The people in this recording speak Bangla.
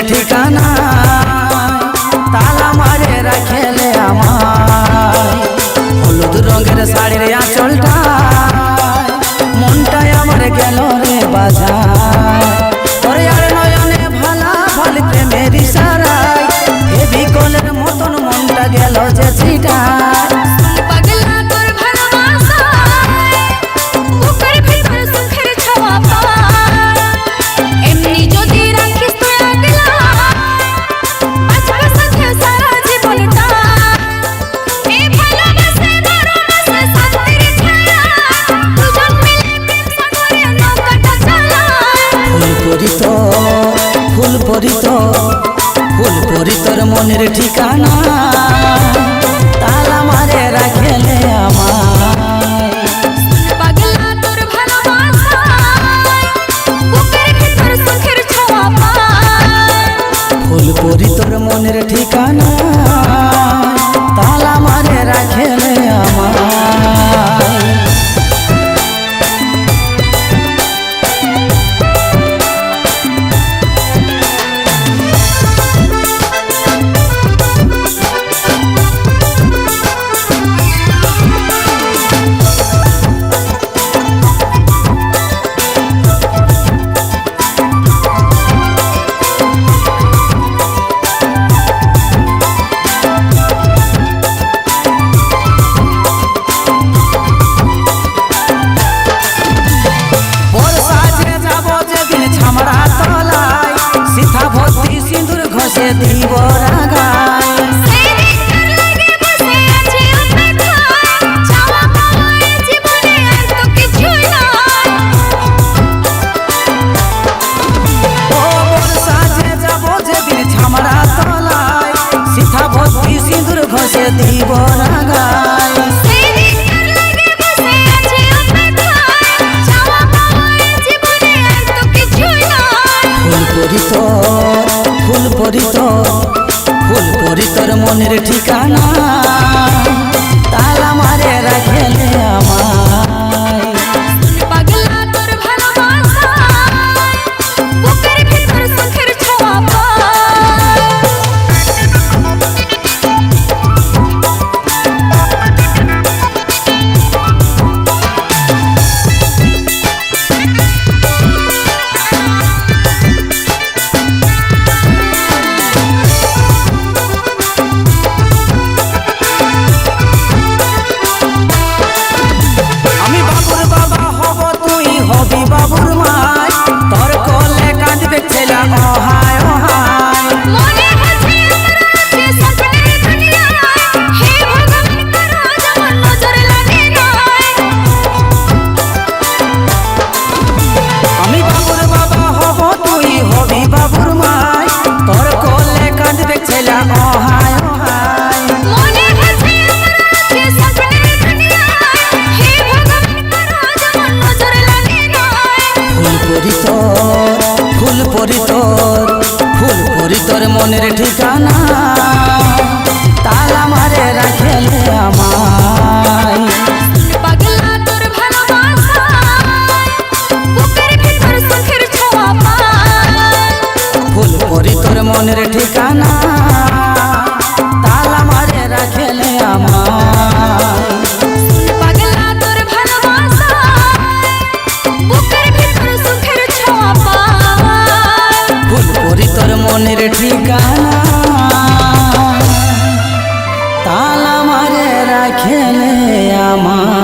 ঠিকানা তালা মারে রাখেলে আমায় হলুদ রঙের শাড়ির আঁচলটা মনটাই আমার গেল রে বাজায় তোরে আর নয়নে ভালা ভাল প্রেমের ইশারায় হেবি কলের মতন মনটা গেল যে ছিটায় ফুল পরি তোর মনের ঠিকানা তালা মারে রাখেলে ফুল পরি তোর মনের ঠিকানা তালা মারে রাখেলে দিব রাগায় ছামড়া তলায় সিথা ভর্তি সিঁদুর ঘষে দিব রাগায় ফুল পরি তোর মনের ঠিকানা তালা মারে রাখেলে ফুল পরি তোর মনের ঠিকানা তালা মারে রাখেলে ফুল পরি তোর মনের ঠিকানা তালা মারে রাখেলে তোর মনের ঠিকানা তালা মারে রাখেলে আমার।